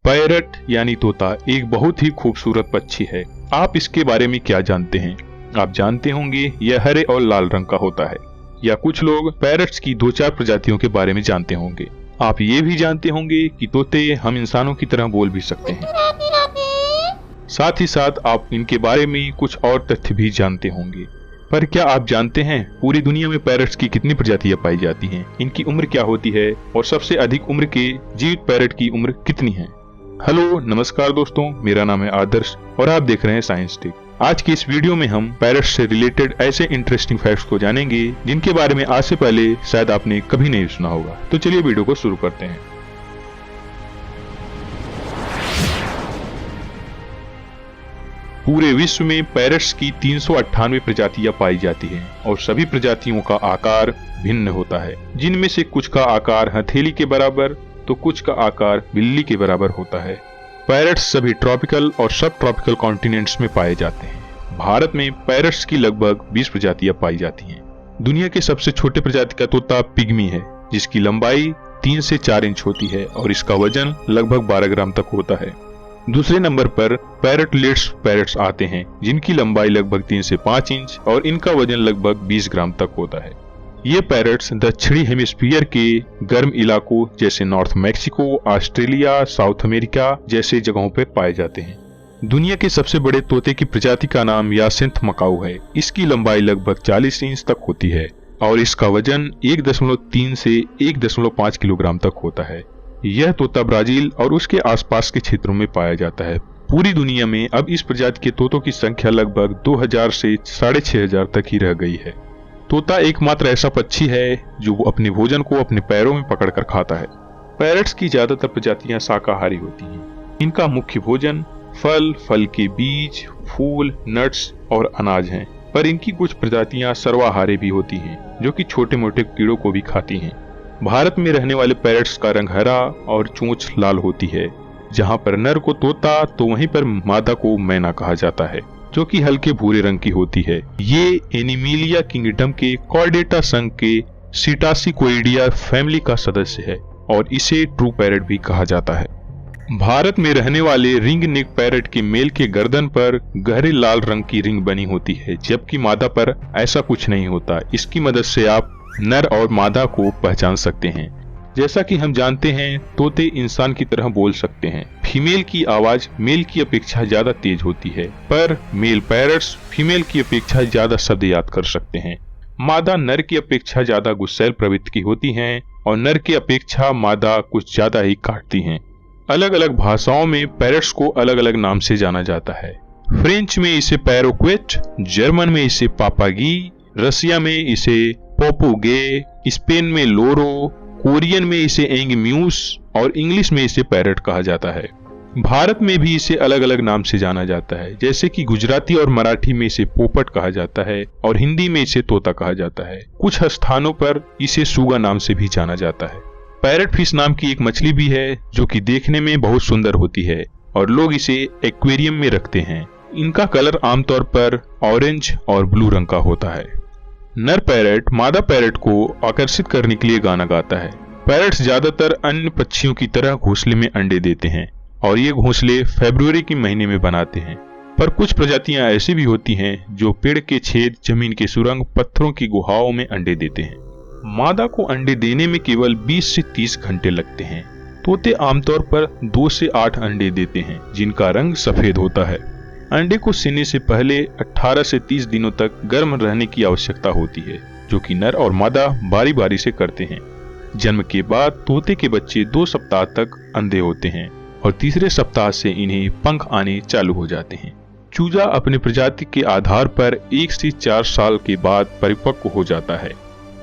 Parrot यानी तोता एक बहुत ही खूबसूरत पक्षी है। आप इसके बारे में क्या जानते हैं? आप जानते होंगे यह हरे और लाल रंग का होता है। या कुछ लोग पैरट्स की 2-4 प्रजातियों के बारे में जानते होंगे। आप ये भी जानते होंगे कि तोते हम इंसानों की तरह बोल भी सकते हैं। साथ ही साथ आप इनके बारे में कुछ और तथ्य भी जानते होंगे। पर क्या आप जानते हैं पूरी दुनिया में पैरट्स की कितनी प्रजातियां पाई जाती हैं? इनकी उम्र क्या होती है और सबसे अधिक उम्र के जीवित पैरट की उम्र कितनी है? हेलो नमस्कार दोस्तों, मेरा नाम है आदर्श और आप देख रहे हैं साइंस टेक। आज की इस वीडियो में हम पैरट्स से रिलेटेड ऐसे इंटरेस्टिंग फैक्ट्स को जानेंगे जिनके बारे में आज से पहले शायद आपने कभी नहीं सुना होगा। तो चलिए वीडियो को शुरू करते हैं। पूरे विश्व में पैरट्स की 398 प्रजातियां पाई जाती हैं और सभी प्रजातियों का आकार भिन्न होता है, जिनमें से कुछ का आकार हथेली के बराबर तो कुछ का आकार बिल्ली के बराबर होता है। पैरट्स सभी ट्रॉपिकल और सब ट्रॉपिकल कॉन्टिनेंट्स में पाए जाते हैं। भारत में पैरट्स की लगभग 20 प्रजातियां पाई जाती हैं। दुनिया के सबसे छोटे प्रजाति का तोता पिग्मी है, जिसकी लंबाई 3 से 4 इंच होती है और इसका वजन लगभग 12 ग्राम तक होता है। दूसरे नंबर पर पैरेटलेट्स पैरट्स आते हैं, जिनकी लंबाई लगभग 3 से 5 इंच और इनका वजन लगभग 20 ग्राम तक होता है। ये पैरट्स दक्षिणी हेमिस्फीयर के गर्म इलाकों जैसे north Mexico, Australia, south America जैसे जगहों पर पाए जाते हैं। दुनिया के सबसे बड़े तोते की प्रजाति का नाम यासिंथ मकाऊ है। इसकी लंबाई लगभग 40 इंच तक होती है और इसका वजन 1.3 से 1.5 किलोग्राम तक होता है। यह तोता ब्राजील और उसके आसपास के क्षेत्रों में पाया जाता है। पूरी दुनिया में अब इस प्रजाति के तोतों की संख्या लगभग 2000 से 6500 तक ही रह गई है। तोता एकमात्र ऐसा पक्षी है जो अपने भोजन को अपने पैरों में पकड़कर खाता है। पैरट्स की ज्यादातर प्रजातियां शाकाहारी होती हैं। इनका मुख्य भोजन फल, फल के बीज, फूल, नट्स और अनाज हैं। पर इनकी कुछ प्रजातियां सर्वाहारी भी होती हैं, जो कि छोटे मोटे कीड़ों को भी खाती हैं। भारत में रहने वाले पैरट्स का रंग हरा और चोंच लाल होती है। जहां पर नर को तोता तो वहीं पर मादा को मैना कहा जाता है, जो कि हल्के भूरे रंग की होती है। ये एनिमिलिया किंगडम के कॉर्डेटा संघ के सीटासिकोइडिया फैमिली का सदस्य है और इसे ट्रू पैरट भी कहा जाता है। भारत में रहने वाले रिंग नेक पैरट के मेल के गर्दन पर गहरे लाल रंग की रिंग बनी होती है, जबकि मादा पर ऐसा कुछ नहीं होता। इसकी मदद से आप नर और मादा को पहचान सकते हैं। जैसा कि हम जानते हैं, तोते इंसान की तरह बोल सकते हैं। फीमेल की आवाज मेल की अपेक्षा ज्यादा तेज होती है, पर मेल पैरट्स फीमेल की अपेक्षा ज्यादा शब्द याद कर सकते हैं। मादा नर की अपेक्षा ज्यादा गुस्सैल प्रवृत्ति की होती हैं और नर की अपेक्षा मादा कुछ ज्यादा ही काटती हैं। अलग अलग भाषाओं में पैरट्स को अलग अलग नाम से जाना जाता है। फ्रेंच में इसे पैरोक्वेट, जर्मन में इसे पापागी, रसिया में इसे पोपुगे, स्पेन में लोरो, कोरियन में इसे एंगम्यूस और इंग्लिश में इसे पैरट कहा जाता है। भारत में भी इसे अलग अलग नाम से जाना जाता है, जैसे कि गुजराती और मराठी में इसे पोपट कहा जाता है और हिंदी में इसे तोता कहा जाता है। कुछ स्थानों पर इसे सूगा नाम से भी जाना जाता है। पैरट फिश नाम की एक मछली भी है, जो कि देखने में बहुत सुंदर होती है और लोग इसे एक्वेरियम में रखते हैं। इनका कलर आमतौर पर ऑरेंज और ब्लू रंग का होता है। नर पैरट मादा पैरट को आकर्षित करने के लिए गाना गाता है। पैरट्स ज्यादातर अन्य पक्षियों की तरह घोंसले में अंडे देते हैं और ये घोंसले फरवरी के महीने में बनाते हैं। पर कुछ प्रजातियां ऐसी भी होती हैं जो पेड़ के छेद, जमीन के सुरंग, पत्थरों की गुहाओं में अंडे देते हैं। मादा को अंडे देने में केवल 20 से 30 घंटे लगते हैं। तोते आमतौर पर 2 से 8 अंडे देते हैं, जिनका रंग सफेद होता है। अंडे को सेने से पहले 18 से 30 दिनों तक गर्म रहने की आवश्यकता होती है, जो कि नर और मादा बारी बारी से करते हैं। जन्म के बाद तोते के बच्चे 2 सप्ताह तक अंधे होते हैं और तीसरे सप्ताह से इन्हें पंख आने चालू हो जाते हैं। चूजा अपने प्रजाति के आधार पर 1 से 4 साल के बाद परिपक्व हो जाता है।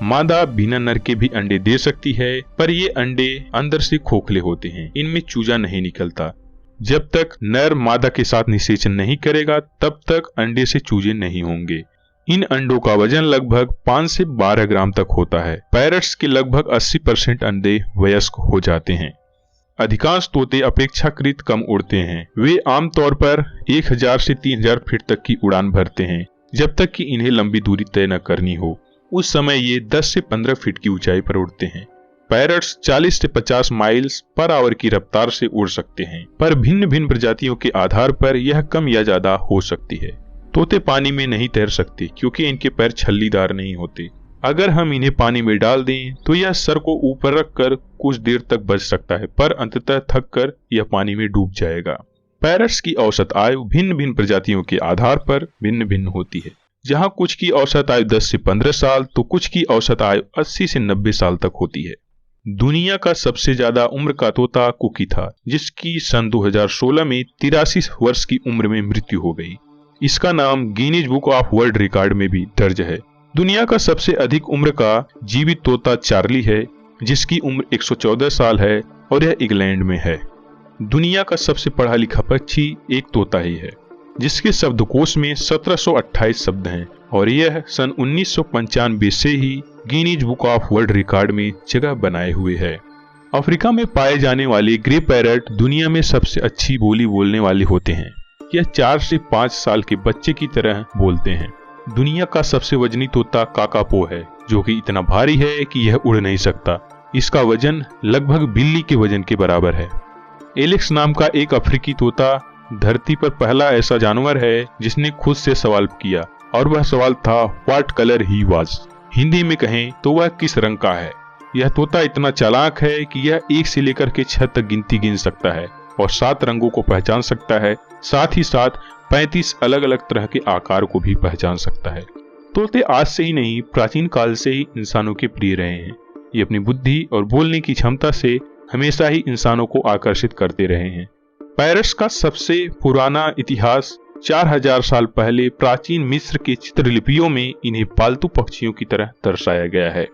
मादा बिना नर के भी अंडे दे सकती है, पर ये अंडे अंदर से खोखले होते हैं। इनमें चूजा नहीं निकलता। जब तक नर मादा के साथ निषेचन नहीं करेगा, तब तक अंडे से चूजे नहीं होंगे। इन अंडों का वजन लगभग 5 से 12 ग्राम तक होता है। पैरट्स के लगभग 80% अंडे वयस्क हो जाते हैं। अधिकांश तोते अपेक्षाकृत कम उड़ते हैं। वे आमतौर पर 1000 से 3000 फीट तक की उड़ान भरते हैं। जब तक कि इन्हें लंबी दूरी तय न करनी हो, उस समय ये 10 से 15 फीट की ऊंचाई पर उड़ते हैं। पैरट्स 40 से 50 माइल्स पर आवर की रफ्तार से उड़ सकते हैं, पर भिन्न भिन्न प्रजातियों के आधार पर यह कम या ज्यादा हो सकती है। तोते पानी में नहीं तैर सकते क्योंकि इनके पैर छल्लीदार नहीं होते। अगर हम इन्हें पानी में डाल दें तो यह सर को ऊपर रखकर कुछ देर तक बच सकता है, पर अंततः थक कर यह पानी में डूब जाएगा। पैरट्स की औसत आयु भिन्न भिन्न प्रजातियों के आधार पर भिन्न भिन्न होती है। जहां कुछ की औसत आयु 10 से 15 साल तो कुछ की औसत आयु 80 से 90 साल तक होती है। दुनिया का सबसे ज्यादा उम्र का तोता कुकी था, जिसकी सन 2016 में 83 वर्ष की उम्र में मृत्यु हो गई। इसका नाम Guinness book of world record में भी दर्ज है। दुनिया का सबसे अधिक उम्र का जीवित तोता चार्ली है, जिसकी उम्र 114 साल है और यह इंग्लैंड में है। दुनिया का सबसे पढ़ा लिखा पक्षी एक तोता ही है, जिसके शब्दकोश में 1728 शब्द हैं और यह सन 1995 से ही Guinness book of world record में जगह बनाए हुए है। अफ्रीका में पाए जाने वाले ग्रे पैरट दुनिया में सबसे अच्छी बोली बोलने वाले होते हैं। यह 4 से 5 साल के बच्चे की तरह बोलते हैं। दुनिया का सबसे वजनी तोता काकापो है, जो कि इतना भारी है कि यह उड़ नहीं सकता। इसका वजन लगभग बिल्ली के वजन के बराबर है। एलेक्स नाम का एक अफ्रीकी तोता धरती पर पहला ऐसा जानवर है जिसने खुद से सवाल किया, और वह सवाल था what colour he was. Hindi में कहें तो वह किस रंग का है। यह तोता इतना चालाक है कि यह 1 से लेकर के 6 तक गिनती गिन सकता है और 7 रंगों को पहचान सकता है। साथ ही साथ 35 अलग अलग तरह के आकार को भी पहचान सकता है। तोते आज से ही नहीं, प्राचीन काल से ही इंसानों के प्रिय रहे हैं। ये अपनी बुद्धि और बोलने की क्षमता से हमेशा ही इंसानों को आकर्षित करते रहे हैं। पैरट्स का सबसे पुराना इतिहास 4000 साल पहले प्राचीन मिस्र के चित्रलिपियों में इन्हें पालतू पक्षियों की तरह दर्शाया गया है।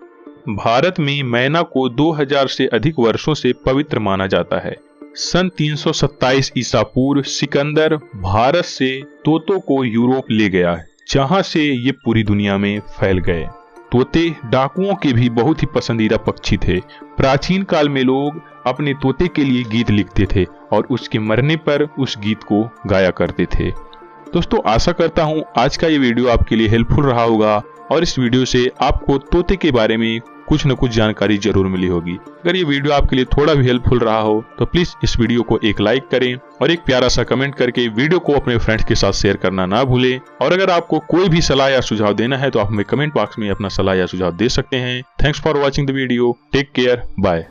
भारत में मैना को 2000 से अधिक वर्षों से पवित्र माना जाता है। सन 327 ईसा पूर्व सिकंदर भारत से तोतों को यूरोप ले गया, जहां से ये पूरी दुनिया में फैल गए। तोते डाकुओं के भी बहुत ही पसंदीदा पक्षी थे। प्राचीन काल में लोग अपने तोते के लिए गीत लिखते थे और उसके मरने पर उस गीत को गाया करते थे। दोस्तों, आशा करता हूं आज का ये वीडियो आपके लिए हेल्पफुल रहा होगा और इस वीडियो से आपको तोते के बारे में कुछ न कुछ जानकारी जरूर मिली होगी। अगर ये वीडियो आपके लिए थोड़ा भी हेल्पफुल रहा हो तो प्लीज इस वीडियो को एक लाइक करें और एक प्यारा सा कमेंट करके वीडियो को अपने फ्रेंड्स के साथ शेयर करना ना भूलें। और अगर आपको कोई भी सलाह या सुझाव देना है तो आप हमें कमेंट बॉक्स में अपना सलाह या सुझाव दे सकते हैं। Thanks for watching the video. Take care. Bye.